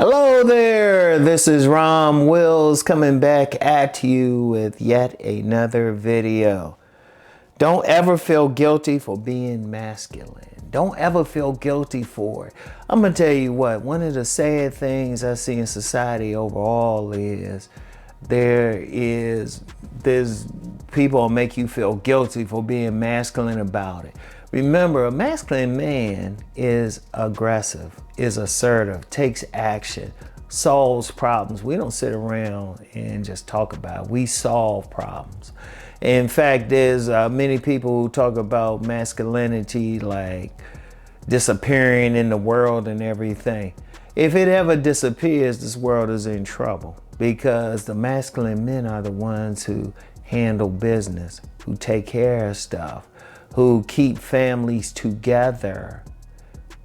Hello there, this is Rom Wills coming back at you with yet another video. Don't ever feel guilty for being masculine. Don't ever feel guilty for it. I'm gonna tell you what, one of the sad things I see in society overall is there's people make you feel guilty for being masculine about it. Remember, a masculine man is aggressive, is assertive, takes action, solves problems. We don't sit around and just talk about it. We solve problems. In fact, there's many people who talk about masculinity like disappearing in the world and everything. If it ever disappears, this world is in trouble because the masculine men are the ones who handle business, who take care of stuff, who keep families together.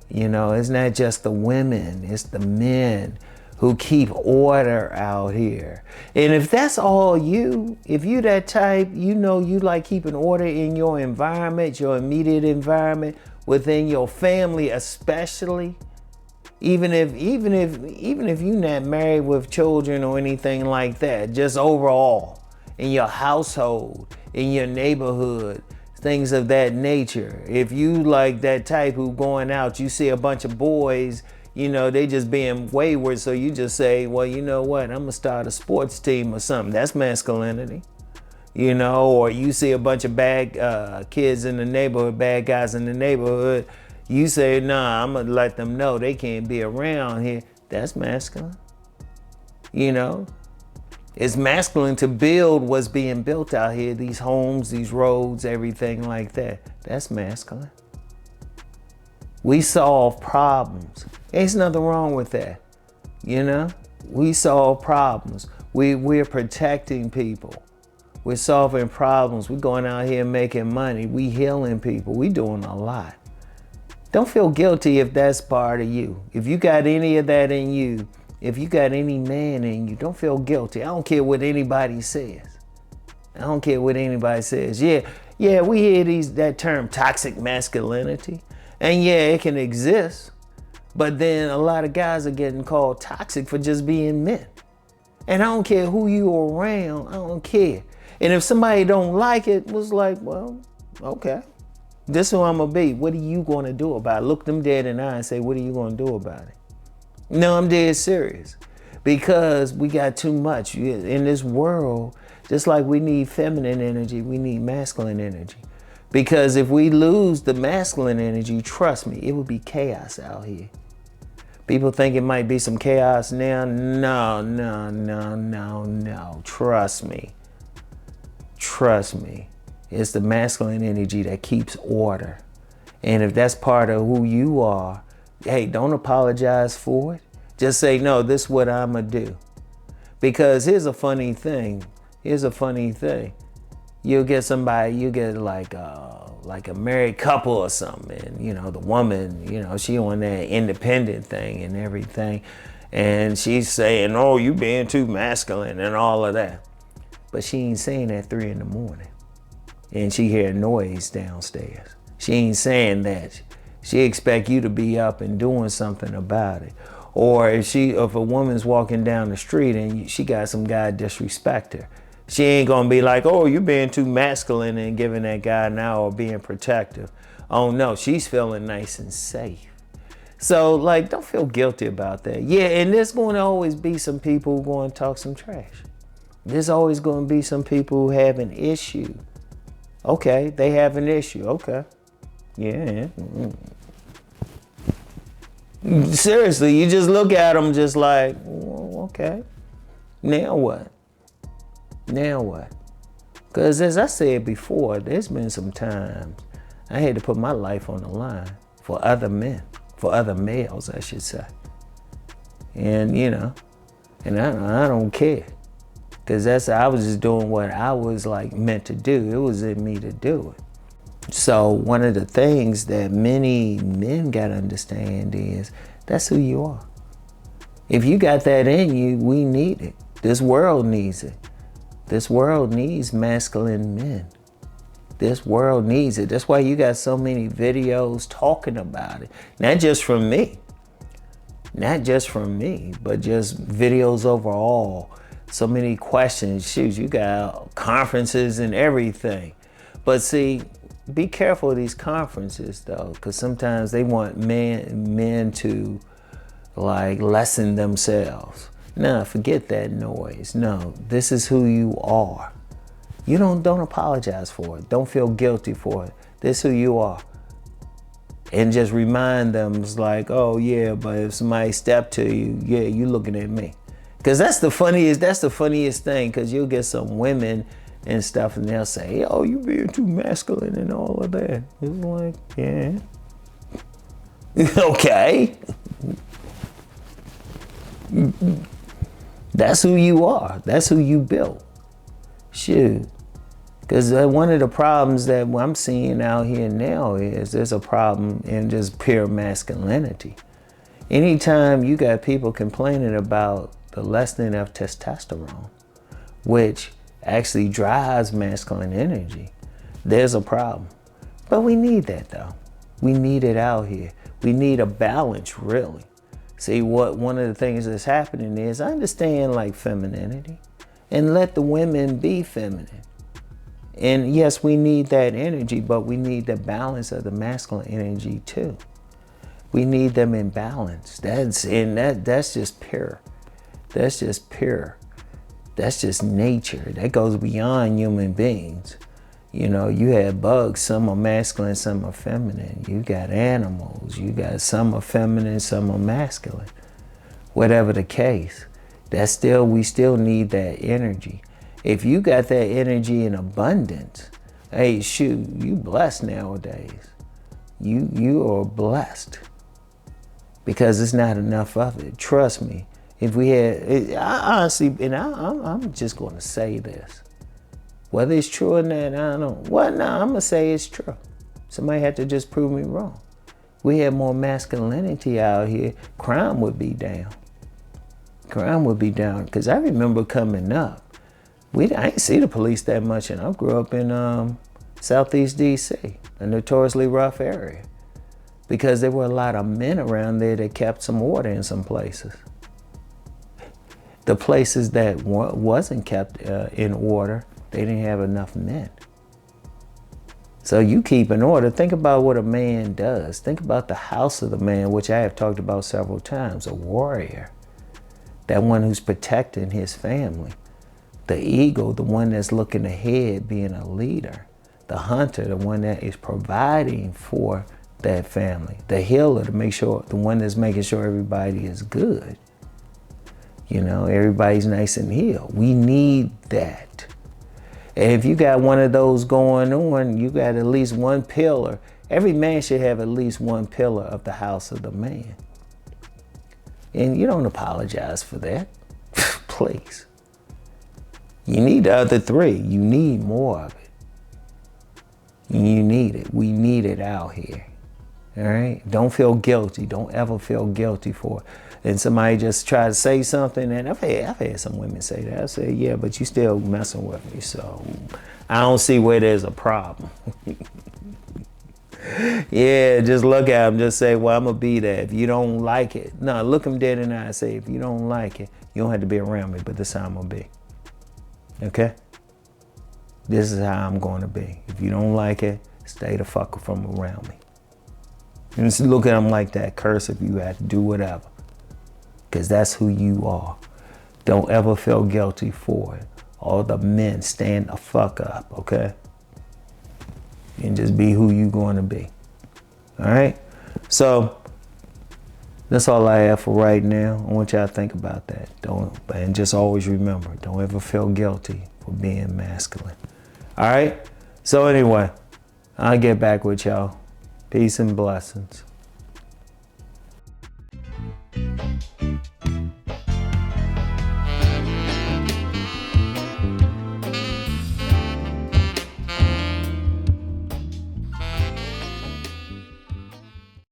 You know, it's not just the women, it's the men who keep order out here. And if that's all you, if you that type, you know you like keeping order in your environment, your immediate environment, within your family especially, even if you're not married with children or anything like that, just overall, in your household, in your neighborhood, things of that nature. If you like that type who going out, you see a bunch of boys, you know, they just being wayward, so you just say, well, you know what, I'm gonna start a sports team or something. That's masculinity. You know, or you see a bunch of bad kids in the neighborhood, bad guys in the neighborhood, you say, nah, I'm gonna let them know they can't be around here. That's masculine. You know, it's masculine to build what's being built out here, these homes, these roads, everything like that. That's masculine. We solve problems. There's nothing wrong with that. You know, we solve problems. We're protecting people. We're solving problems. We're going out here making money. We healing people. We doing a lot. Don't feel guilty if that's part of you. If you got any of that in you, if you got any man in you, don't feel guilty. I don't care what anybody says. I don't care what anybody says. Yeah, we hear that term toxic masculinity. And yeah, it can exist. But then a lot of guys are getting called toxic for just being men. And I don't care who you are around, I don't care. And if somebody don't like it, was like, well, okay. This is who I'm gonna be. What are you gonna do about it? Look them dead in the eye and say, what are you gonna do about it? No, I'm dead serious. Because we got too much. In this world, just like we need feminine energy, we need masculine energy. Because if we lose the masculine energy, trust me, it would be chaos out here. People think it might be some chaos now. No. Trust me. Trust me. It's the masculine energy that keeps order. And if that's part of who you are, hey, don't apologize for it. Just say, no, this is what I'm gonna do. Because here's a funny thing. You'll get somebody, you get like a married couple or something, and you know, the woman, you know, she on that independent thing and everything. And she's saying, oh, you being too masculine and all of that. But she ain't saying that 3 a.m. and she hear noise downstairs. She ain't saying that. She expect you to be up and doing something about it. Or if a woman's walking down the street and she got some guy disrespect her, she ain't gonna be like, oh, you're being too masculine and giving that guy an hour or being protective. Oh no, she's feeling nice and safe. So like, don't feel guilty about that. Yeah, and there's gonna always be some people who going to talk some trash. There's always gonna be some people who have an issue. Okay, they have an issue, okay. Yeah. Seriously, you just look at them just like, well, okay, now what? Now what? Because as I said before, there's been some times I had to put my life on the line for other men, for other males, I should say. And you know, and I don't care. Because I was just doing what I was like meant to do. It was in me to do it. So one of the things that many men gotta understand is that's who you are. If you got that in you, we need it. This world needs it. This world needs masculine men. This world needs it. That's why you got so many videos talking about it. Not just from me. Not just from me, but just videos overall. So many questions. Shoot, you got conferences and everything. But see, be careful of these conferences though, because sometimes they want men to like lessen themselves. No, forget that noise. No, this is who you are. You don't apologize for it. Don't feel guilty for it. This is who you are. And just remind them, it's like, oh yeah, but if somebody step to you, yeah, you looking at me. Cause that's the funniest thing, cause you'll get some women and stuff and they'll say, oh, you being too masculine and all of that. It's like, yeah. Okay. That's who you are. That's who you built. Shoot. Because one of the problems that I'm seeing out here now is there's a problem in just pure masculinity. Anytime you got people complaining about the lessening of testosterone, which actually drives masculine energy, there's a problem. But we need that though. We need it out here. We need a balance, really. See, one of the things that's happening is I understand like femininity and let the women be feminine. And yes, we need that energy, but we need the balance of the masculine energy too. We need them in balance. That's just pure. That's just pure. That's just nature. That goes beyond human beings. You know, you have bugs, some are masculine, some are feminine. You got animals, you got some are feminine, some are masculine. Whatever the case, we still need that energy. If you got that energy in abundance, hey, shoot, you blessed nowadays. You are blessed because it's not enough of it. Trust me. If we had, I honestly, and I'm just going to say this. Whether it's true or not, I don't know. Well, no, I'm going to say it's true. Somebody had to just prove me wrong. We had more masculinity out here, crime would be down. Crime would be down. Because I remember coming up, I didn't see the police that much, and I grew up in Southeast DC, a notoriously rough area, because there were a lot of men around there that kept some order in some places. The places that wasn't kept in order, they didn't have enough men. So you keep in order. Think about what a man does. Think about the house of the man, which I have talked about several times, a warrior, that one who's protecting his family. The eagle, the one that's looking ahead, being a leader. The hunter, the one that is providing for that family. The healer, the one that's making sure everybody is good. You know, everybody's nice and healed. We need that. And if you got one of those going on, you got at least one pillar. Every man should have at least one pillar of the house of the man. And you don't apologize for that. Please. You need the other three. You need more of it. You need it. We need it out here. All right? Don't feel guilty. Don't ever feel guilty for it. And somebody just try to say something, and I've had some women say that. I say, yeah, but you still messing with me, so I don't see where there's a problem. Yeah, just look at them, just say, well, I'm gonna be there. If you don't like it, no, look them dead in the eye and say, if you don't like it, you don't have to be around me, but this is how I'm gonna be. Okay? This is how I'm gonna be. If you don't like it, stay the fuck from around me. And just look at them like that, curse if you have to do whatever. Because that's who you are. Don't ever feel guilty for it. All the men, stand the fuck up, okay? And just be who you going to be. All right? So, that's all I have for right now. I want y'all to think about that. And just always remember, don't ever feel guilty for being masculine. All right? So anyway, I'll get back with y'all. Peace and blessings.